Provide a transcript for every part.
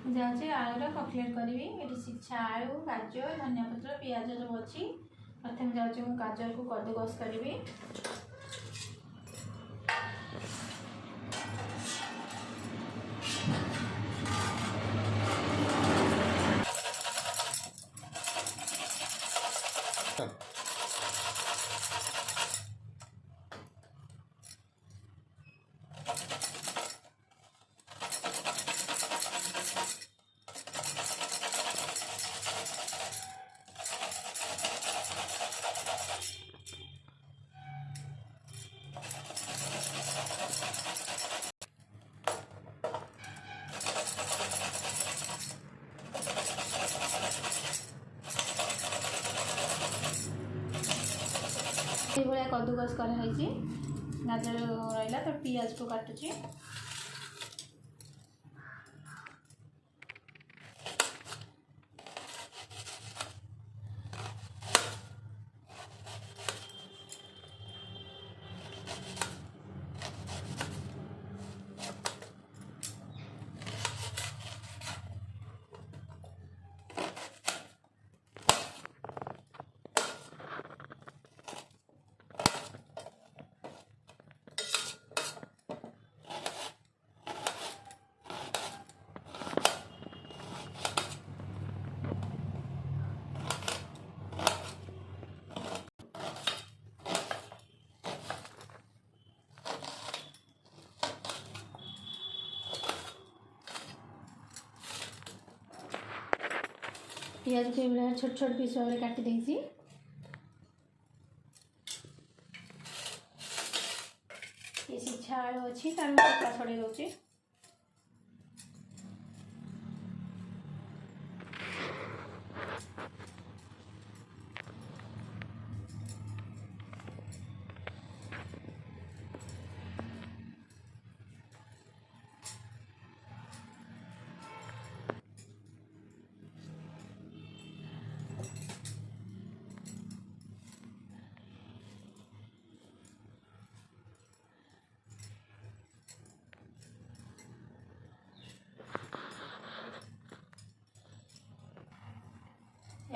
जाऊँगी आलूर कटलेट करी। ये सिछा आलू गाजर धनिया पत्र पियाज सब अच्छी। प्रथम जाऊँगी गाजर को कद्दूकस करी। ये कद्दूकस कराई गाजर रहा तो पियाज को काटुची। पियाज को ये छोट छोट पीस भाव में काटी देती। ये सिछा आलू अच्छी तार चक्का छड़े दूसरी।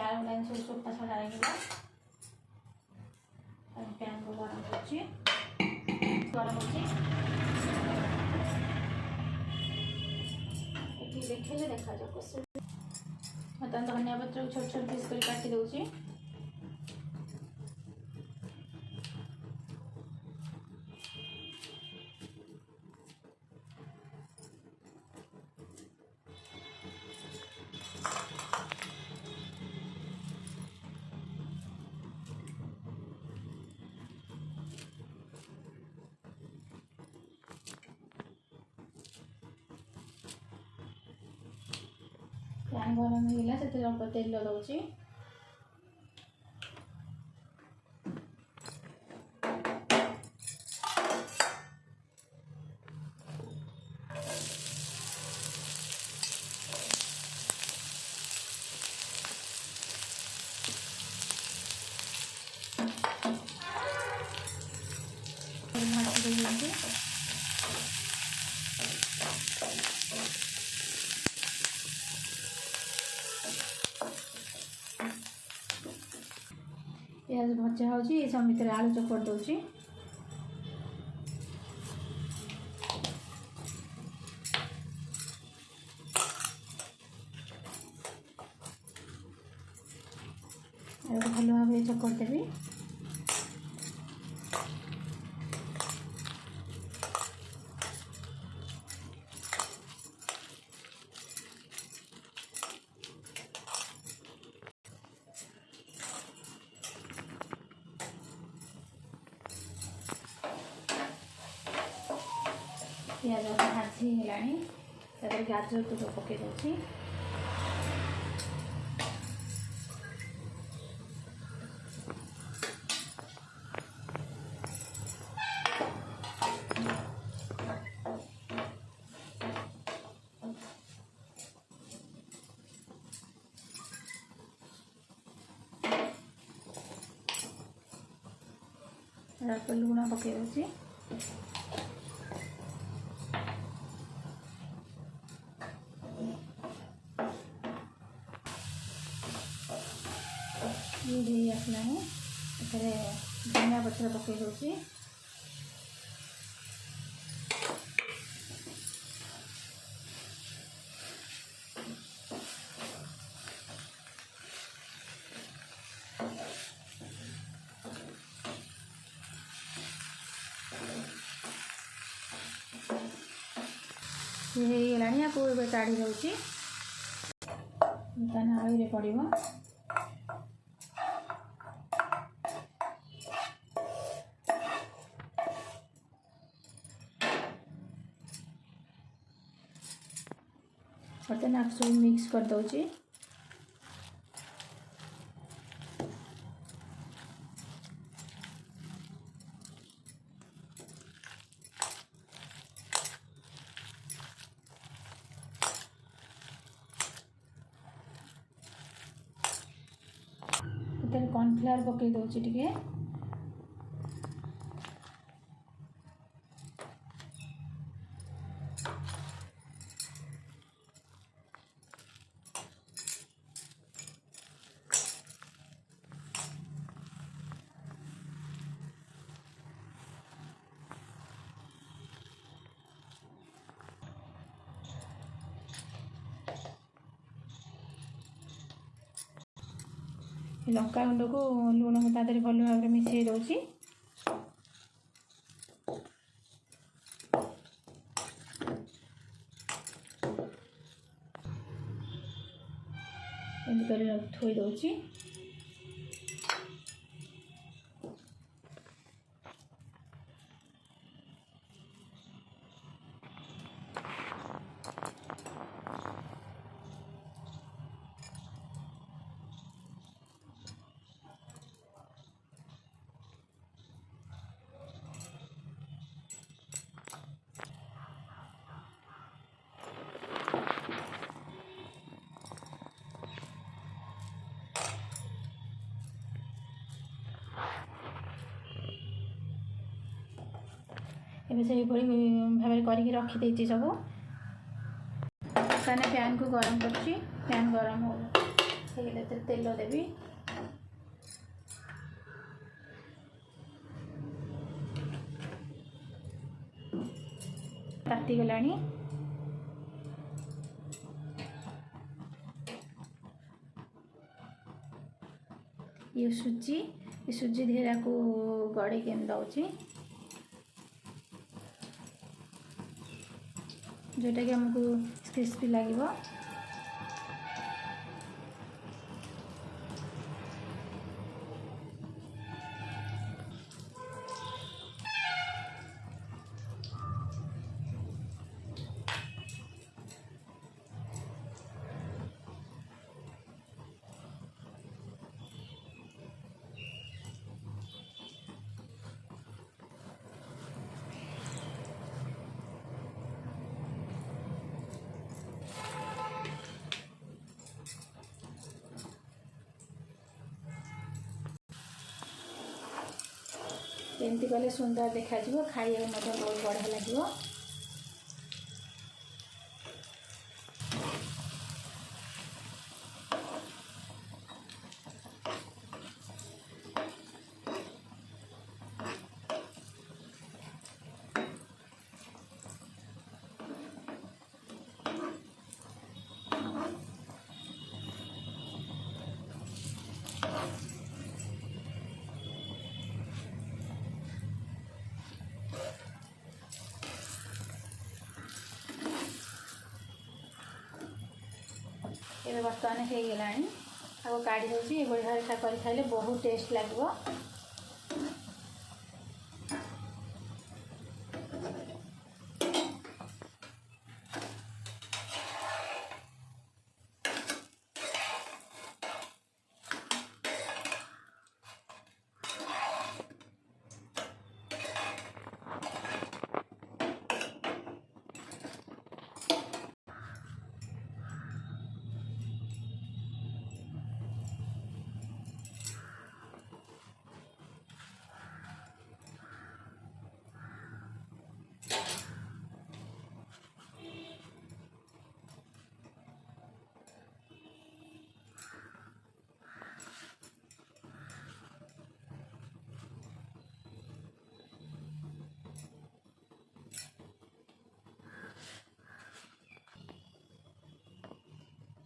आलू लाइन सब चोपा छड़ा पैन को गरम देखे देखा जाए धनिया पत्र को छोट छोट पीस कर काटी दूसरी। पैन गरम होगा से अल्प तेल दूसरी। प्याज भजा होची समिति आलू चकट दूसरी। भल भाव चकट देवी। पियाज भाजी है गाजर को पकई दूसरी। लुण पकई दूसरी। ये आसलानी एथे धनिया पत्र पकई दूसरी ये होगा आपको काढ़ी दूसरी आलू पड़ो बर्तन आप सब मिक्स कर दूची कॉर्नफ्लावर पकई दूची टिके लंका गुंड को लुण को तादे भल भाव में मिसई दूची थोई दूची एवं से भाव करके रखीदे सब ताने पैन को गरम कर पैन गरम हो तेल देवी ताती गलानी ये सुजी धीरे को गड़े के दौची जोटा कि हमको क्रिस्पी लगे एमती कले सुंदर देखा खाइए बहुत बढ़िया लगे। ये बर्तमान हो गला आगे काढ़ी दूसरी ये भाई कर खाइले बहुत टेस्ट लगे।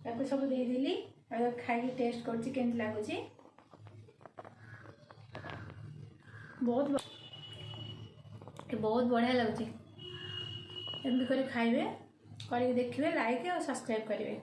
ताको सब देदेली खाई टेस्ट कर लगुच बहुत बढ़िया लगुच एमती कर खाइबे, करके देखिए, लाइक और सब्सक्राइब करेंगे।